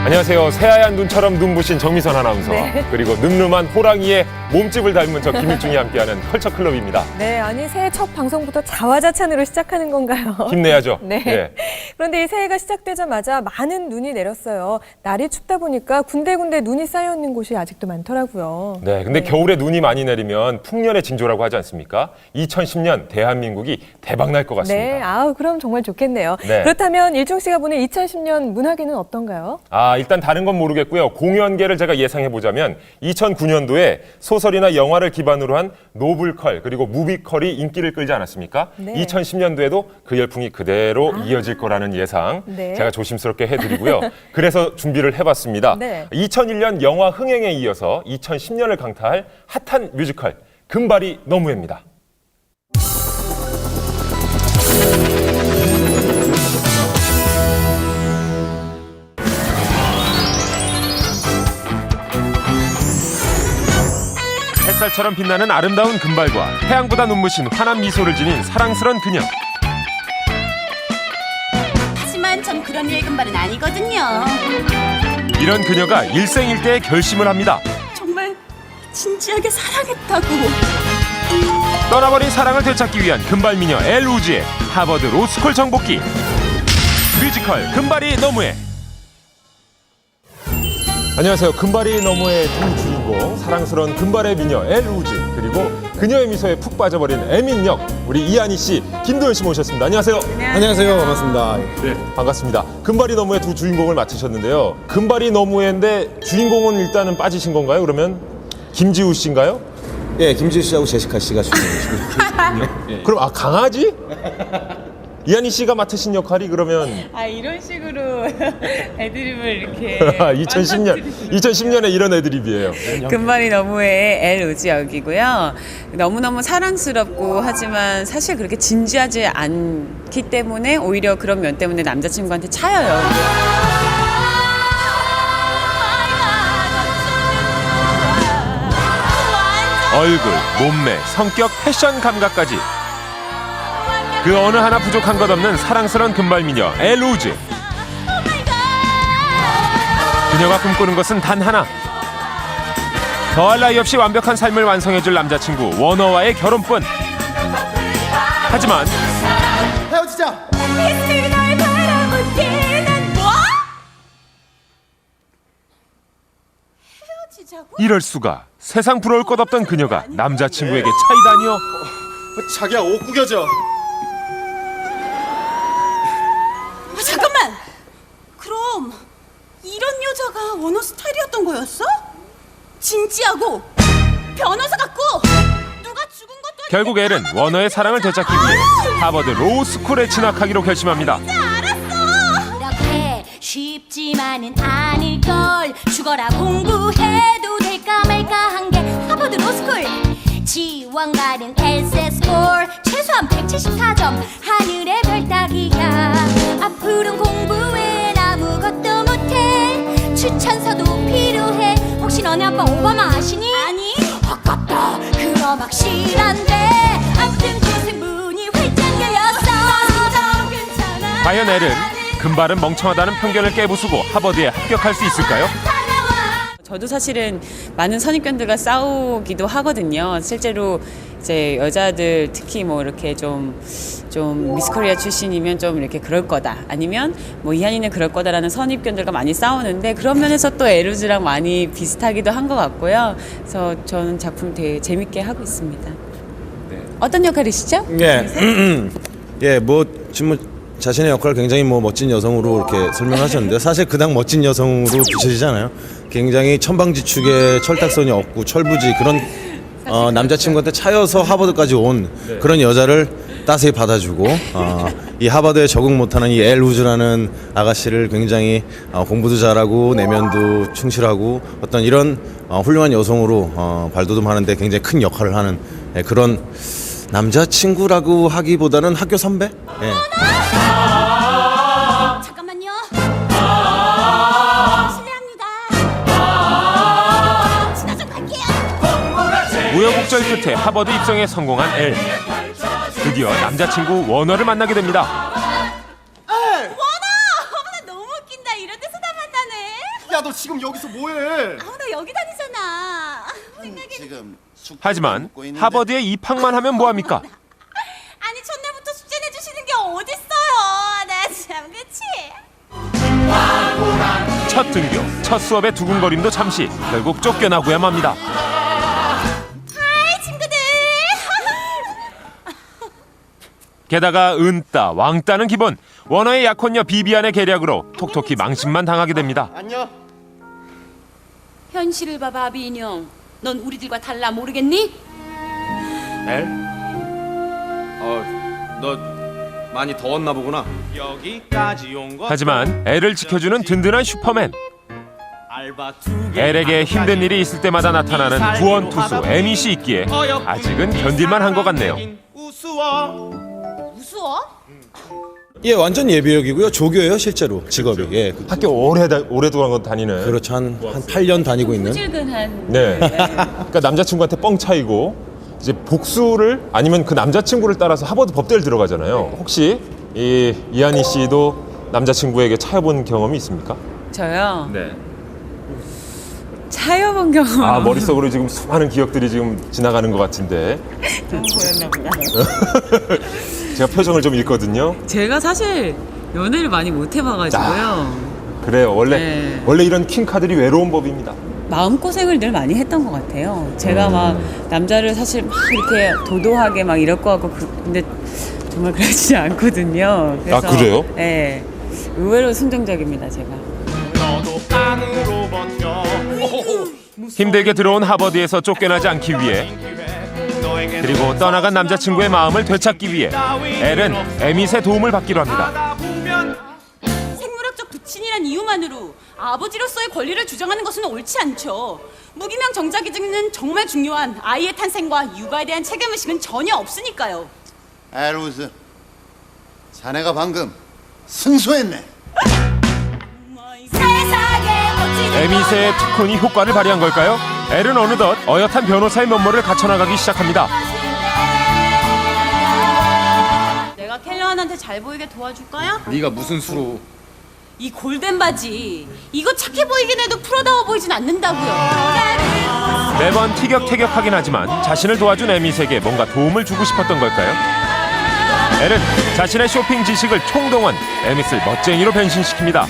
안녕하세요. 새하얀 눈처럼 눈부신 정미선 아나운서. 네. 그리고 늠름한 호랑이의 몸집을 닮은 저 김일중이 함께하는 컬처클럽입니다. 네, 아니 새해 첫 방송부터 자화자찬으로 시작하는 건가요? 힘내야죠. 네. 예. 그런데 이 새해가 시작되자마자 많은 눈이 내렸어요. 날이 춥다 보니까 군데군데 눈이 쌓여 있는 곳이 아직도 많더라고요. 네, 근데 겨울에 눈이 많이 내리면 풍년의 징조라고 하지 않습니까? 2010년 대한민국이 대박 날 것 같습니다. 네, 아우 그럼 정말 좋겠네요. 네. 그렇다면 일중 씨가 보는 2010년 문화계는 어떤가요? 일단 다른 건 모르겠고요. 공연계를 제가 예상해보자면 2009년도에 소설이나 영화를 기반으로 한 노블컬 그리고 무비컬이 인기를 끌지 않았습니까? 네. 2010년도에도 그 열풍이 그대로 이어질 거라는 예상 네. 제가 조심스럽게 해드리고요. 그래서 준비를 해봤습니다. 네. 2001년 영화 흥행에 이어서 2010년을 강타할 핫한 뮤지컬 금발이 너무해입니다. 햇살처럼 빛나는 아름다운 금발과 태양보다 눈부신 환한 미소를 지닌 사랑스런 그녀. 하지만 전 그런 류의 금발은 아니거든요. 이런 그녀가 일생일대의 결심을 합니다. 정말 진지하게 사랑했다고. 떠나버린 사랑을 되찾기 위한 금발 미녀 엘 우즈의 하버드 로스쿨 정복기. 뮤지컬 금발이 너무해. 안녕하세요. 금발이 너무해 두 주인공 사랑스러운 금발의 미녀 엘 우즈 그리고 그녀의 미소에 푹 빠져버린 에민 역 우리 이한희 씨, 김도현 씨 모셨습니다. 안녕하세요. 안녕하세요. 반갑습니다. 네, 반갑습니다. 금발이 너무해 두 주인공을 맡으셨는데요. 금발이 너무해인데 주인공은 일단은 빠지신 건가요? 그러면 김지우 씨인가요? 예, 김지우 씨하고 제시카 씨가 주인공이시고요. 그럼 강아지? 이한희 씨가 맡으신 역할이 그러면 이런 식으로 애드립을 이렇게 2010년에 이런 애드립이에요. 금발이 너무해 엘 우즈 역이고요. 너무너무 사랑스럽고 하지만 사실 그렇게 진지하지 않기 때문에 오히려 그런 면 때문에 남자친구한테 차여요. 얼굴, 몸매, 성격, 패션 감각까지 그 어느 하나 부족한 것 없는 사랑스러운 금발 미녀 엘 우즈. 그녀가 꿈꾸는 것은 단 하나. 더할 나위 없이 완벽한 삶을 완성해줄 남자친구 워너와의 결혼뿐. 하지만 헤어지자! 이럴 수가. 세상 부러울 것 없던 그녀가 남자친구에게 차이다니요. 자기야, 옷 구겨져. 잠깐만. 그럼 이런 여자가 원호 스타일이었던 거였어? 진지하고 변호사 같고 누가 죽은 것도 아니고 결국 엘은 워너의 사랑을 되찾기 위해 하버드 로스쿨에 진학하기로 결심합니다. 그렇게 쉽지만은 아닐걸. 죽어라 공부해도 될까 말까 한 게 하버드 로스쿨. 지원 가능 엘세 스코어 최소한 174점. 하늘의 별 따기야. 앞으로는 공부엔 아무것도 못해. 추천서도 필요해. 혹시 너네 아빠 오바마 아시니? 아니. 아깝다. 그럼 확실한데 아무튼 곳에 문이 활짝 열렸어. 괜찮아. 과연 엘은 금발은 멍청하다는 편견을 깨부수고 하버드에 합격할 수 있을까요? 저도 사실은 많은 선입견들과 싸우기도 하거든요. 실제로 이제 여자들 특히 뭐 이렇게 좀 미스코리아 출신이면 좀 이렇게 그럴 거다. 아니면 뭐 이한이는 그럴 거다라는 선입견들과 많이 싸우는데 그런 면에서 또 엘 우즈랑 많이 비슷하기도 한 것 같고요. 그래서 저는 작품 되게 재밌게 하고 있습니다. 어떤 역할이시죠? 예. 예, 지금 자신의 역할을 굉장히 멋진 여성으로 이렇게 설명하셨는데 사실 그닥 멋진 여성으로 비춰지잖아요. 굉장히 천방지축에 철딱선이 없고 철부지 그런 남자친구한테 차여서 하버드까지 온 그런 여자를 따스히 받아주고 이 하버드에 적응 못하는 이 엘 우즈라는 아가씨를 굉장히 공부도 잘하고 내면도 충실하고 어떤 이런 훌륭한 여성으로 발돋움하는데 굉장히 큰 역할을 하는 그런 남자친구라고 하기보다는 학교 선배? 예. 잠깐만요. 실례합니다. 지나 좀 갈게요. 우여곡절 끝에 하버드 입성에 성공한 엘. 드디어 남자친구 워너를 만나게 됩니다. 원호! 어머나 너무 웃긴다. 이런 데서 다 만나네. 너 지금 여기서 뭐해? 나 여기 다니잖아. 생각이 지금 숙제를 하지만 먹고 있는데 하버드에 입학만 하면 뭐합니까? 아니 첫날부터 숙제 내주시는 게 어딨어요. 나 참 그치? 첫 등교, 첫 수업의 두근거림도 잠시 결국 쫓겨나고야 맙니다. 하이 친구들. 게다가 은따 왕따는 기본. 원어의 약혼녀 비비안의 계략으로 톡톡히 망신만 당하게 됩니다. 안녕. 현실을 봐봐 비인형. 넌 우리들과 달라 모르겠니? 엘? 너 많이 더웠나 보구나. 여기까지 온 거. 하지만 애를 지켜주는 든든한 슈퍼맨. 알바 2개. 엘에게 힘든 일이 있을 때마다 나타나는 구원투수 에미 씨 있기에 아직은 견딜만 한 것 같네요. 우스워. 무서워? 예, 완전 예비역이고요. 조교예요, 실제로 직업이. 예, 학교 오래도록 다니는. 그렇죠. 한 8년 다니고 있는. 찔근한 네. 그러니까 남자친구한테 뻥 차이고 이제 복수를 아니면 그 남자친구를 따라서 하버드 법대를 들어가잖아요. 혹시 이 이한희 씨도 남자친구에게 차여본 경험이 있습니까? 저요. 네. 차여본 경험. 아 머릿속으로 지금 수많은 기억들이 지금 지나가는 것 같은데 좀 보였나 보다. 제가 표정을 좀 읽거든요. 제가 사실 연애를 많이 못 해봐가지고요. 그래요. 원래 네. 이런 킹카들이 외로운 법입니다. 마음고생을 늘 많이 했던 것 같아요. 제가 막 남자를 사실 막 이렇게 도도하게 막 이럴 거 같고 근데 정말 그러지 않거든요. 아, 그래요? 네. 의외로 순종적입니다, 제가. 너도 깡으로 버텨. 힘들게 들어온 하버드에서 쫓겨나지 않기 위해 그리고 떠나간 남자친구의 마음을 되찾기 위해 엘은 에밋의 도움을 받기로 합니다. 생물학적 부친이란 이유만으로 아버지로서의 권리를 주장하는 것은 옳지 않죠. 무기명 정자기증은 정말 중요한 아이의 탄생과 육아에 대한 책임의식은 전혀 없으니까요. 엘우즈 자네가 방금 승소했네. 에밋의 특훈이 효과를 발휘한 걸까요? 엘은 어느덧 어엿한 변호사의 면모를 갖춰나가기 시작합니다. 내가 켈러한테 잘 보이게 도와줄까요? 네가 무슨 수로? 이 골덴 바지 이거 착해 보이긴 해도 프로다워 보이진 않는다고요. 매번 티격태격하긴 하지만 자신을 도와준 에밋에게 뭔가 도움을 주고 싶었던 걸까요? 엘은 자신의 쇼핑 지식을 총동원 에밋을 멋쟁이로 변신시킵니다.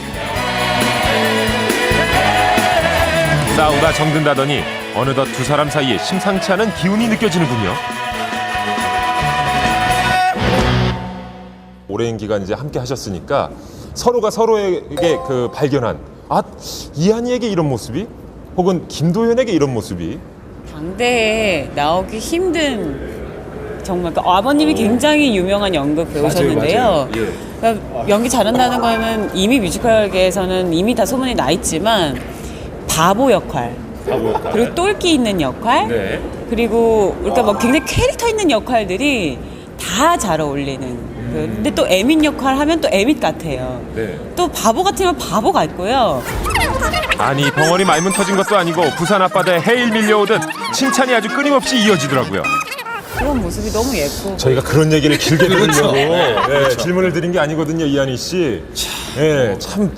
싸우다 정든다더니 어느덧 두 사람 사이에 심상치 않은 기운이 느껴지는군요. 오랜 기간 이제 함께 하셨으니까 서로가 서로에게 그 발견한 이한이에게 이런 모습이 혹은 김도현에게 이런 모습이 당대에 나오기 힘든 정말 아버님이 굉장히 유명한 연극 배우셨는데요. 맞아요. 예. 그러니까 연기 잘한다는 거는 이미 뮤지컬계에서는 이미 다 소문이 나 있지만 바보 역할. 그리고 똘끼 있는 역할. 네. 그리고 그러니까 뭐 굉장히 캐릭터 있는 역할들이 다 잘 어울리는. 근데 또 에밋 역할 하면 또 에밋 같아요. 네. 또 바보 같으면 바보 같고요. 아니 벙어리 말문 터진 것도 아니고 부산 앞바다에 해일 밀려오듯 칭찬이 아주 끊임없이 이어지더라고요. 그런 모습이 너무 예쁘고. 저희가 그런 얘기를 길게 그렇죠. 들으려고 질문을 드린 게 아니거든요, 이한희 씨. 참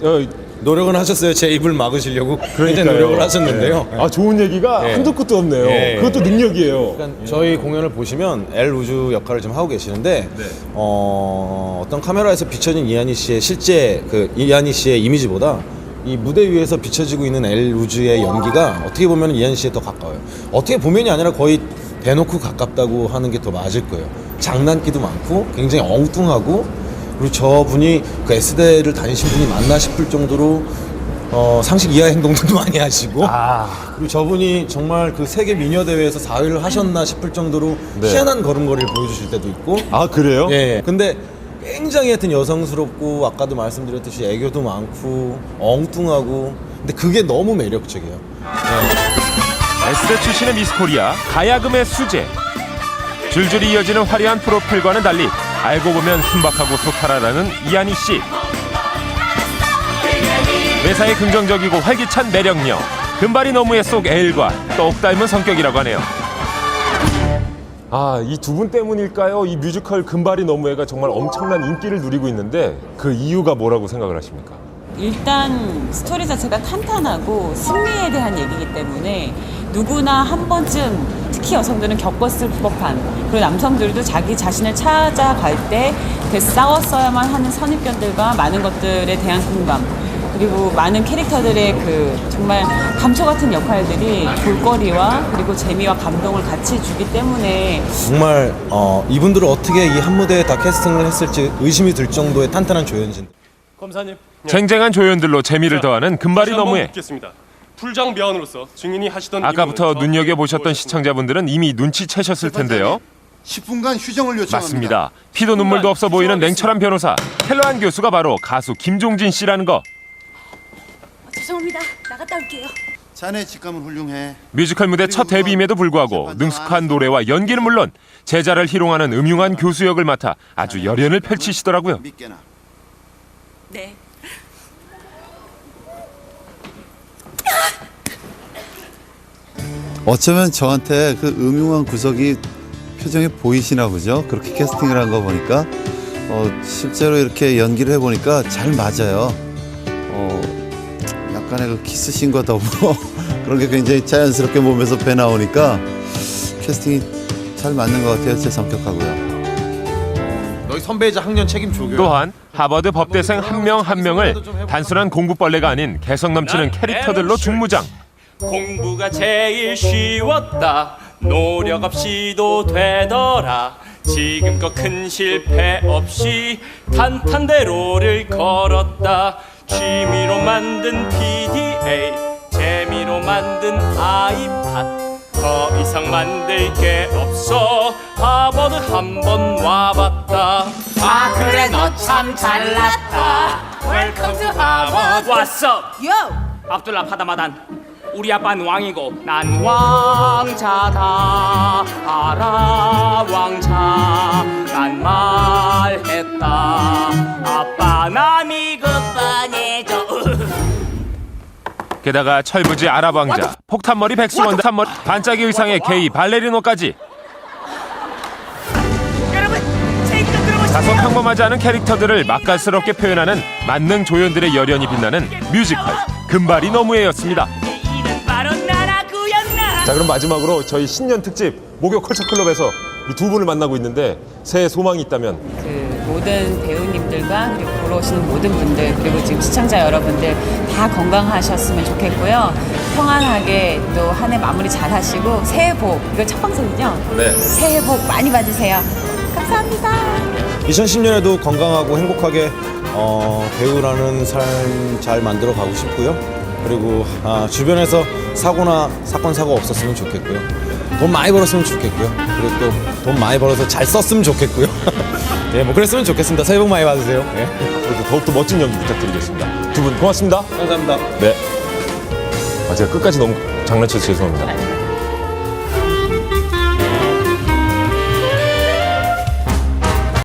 노력은 하셨어요. 제 입을 막으시려고 굉장히 그러니까요. 노력을 하셨는데요. 네. 좋은 얘기가 네. 한도 끝도 없네요. 네. 그것도 능력이에요. 그러니까 저희 공연을 보시면 엘 우주 역할을 좀 하고 계시는데 어떤 카메라에서 비춰진 이한희 씨의 실제 그 이한희 씨의 이미지보다 이 무대 위에서 비춰지고 있는 엘 우주의 연기가 어떻게 보면 이한희 씨에 더 가까워요. 어떻게 보면이 아니라 거의 대놓고 가깝다고 하는 게 더 맞을 거예요. 장난기도 많고 굉장히 엉뚱하고 그리고 저분이 그 S대를 다니신 분이 맞나 싶을 정도로 상식 이하 행동도 많이 하시고 그리고 저분이 정말 그 세계 미녀 대회에서 4위를 하셨나 싶을 정도로 네. 희한한 걸음걸이를 보여주실 때도 있고 아 그래요? 예. 근데 굉장히 하여튼 여성스럽고 아까도 말씀드렸듯이 애교도 많고 엉뚱하고 근데 그게 너무 매력적이에요. S대 출신의 미스코리아 가야금의 수제. 줄줄이 이어지는 화려한 프로필과는 달리 알고 보면 순박하고 소탈하다는 이한희 씨. 매사에 긍정적이고 활기찬 매력녀. 금발이 너무의 속 엘과 똑 닮은 성격이라고 하네요. 이 두 분 때문일까요? 이 뮤지컬 금발이 너무해가 정말 엄청난 인기를 누리고 있는데 그 이유가 뭐라고 생각을 하십니까? 일단 스토리 자체가 탄탄하고 승리에 대한 얘기이기 때문에 누구나 한 번쯤 특히 여성들은 겪었을 법한, 그리고 남성들도 자기 자신을 찾아갈 때 그 싸웠어야만 하는 선입견들과 많은 것들에 대한 공감, 그리고 많은 캐릭터들의 그 정말 감초 같은 역할들이 볼거리와 그리고 재미와 감동을 같이 주기 때문에 정말 이분들을 어떻게 이 한 무대에 다 캐스팅을 했을지 의심이 들 정도의 탄탄한 조연진. 검사님, 쟁쟁한 조연들로 재미를 더하는 금발이 너무해. 묻겠습니다. 풀장배원으로서 증인이 하시던 아까부터 임무는 눈여겨보셨던 무엇이었습니까? 시청자분들은 이미 눈치채셨을 텐데요. 10분간 휴정을 요청합니다. 맞습니다. 피도 눈물도 없어 보이는 냉철한 변호사 헬로한 교수가 바로 가수 김종진 씨라는 거. 죄송합니다. 나갔다 올게요. 자네 직감은 훌륭해. 뮤지컬 무대 첫 데뷔임에도 불구하고 능숙한 노래와 연기는 물론 제자를 희롱하는 음흉한 교수 역을 맡아 아주 열연을 펼치시더라고요. 믿게나. 네. 어쩌면 저한테 그 음흉한 구석이 표정에 보이시나 보죠. 그렇게 캐스팅을 한 거 보니까 실제로 이렇게 연기를 해보니까 잘 맞아요. 약간의 그 키스신과 더불어 그런 게 굉장히 자연스럽게 몸에서 배 나오니까 캐스팅이 잘 맞는 것 같아요. 제 성격하고요. 너희 선배이자 학년 책임져. 또한 하버드 법대생 한 명 한 명을 단순한 공부벌레가 아닌 개성 넘치는 캐릭터들로 중무장. 공부가 제일 쉬웠다. 노력 없이도 되더라. 지금껏 큰 실패 없이 탄탄대로를 걸었다. 취미로 만든 PDA, 재미로 만든 아이팟. 더 이상 만들 게 없어. 하버드 한번 와봤다. 아 그래 너 참 잘났다. 웰컴 투 하버드. 왔어. 요! 압둘라 파다마단. 우리 아빠는 왕이고 난 왕자다. 알아 왕자. 난 말했다. 아빠 난 이것 반해줘. 게다가 철부지 아랍왕자, 폭탄머리 백수원, 탄머리 반짝이 의상의 게이 발레리노까지. 다소 평범하지 않은 캐릭터들을 맛깔스럽게 표현하는 만능 조연들의 열연이 빛나는 뮤지컬 금발이 너무해였습니다. 자, 그럼 마지막으로 저희 신년 특집 목요 컬처클럽에서 우리 두 분을 만나고 있는데 새해 소망이 있다면? 그 모든 배우님들과 그리고 보러 오시는 모든 분들, 그리고 지금 시청자 여러분들 다 건강하셨으면 좋겠고요. 평안하게 또 한 해 마무리 잘 하시고 새해 복, 이거 첫 방송이죠? 네. 새해 복 많이 받으세요. 감사합니다. 2010년에도 건강하고 행복하게 배우라는 삶 잘 만들어 가고 싶고요. 그리고 주변에서 사고나 사건 사고 없었으면 좋겠고요. 돈 많이 벌었으면 좋겠고요. 그리고 또 돈 많이 벌어서 잘 썼으면 좋겠고요. 네, 뭐 그랬으면 좋겠습니다. 새해 복 많이 받으세요. 네. 그리고 더욱더 멋진 연기 부탁드리겠습니다. 두 분 고맙습니다. 감사합니다. 네. 제가 끝까지 너무 장난쳐서 죄송합니다.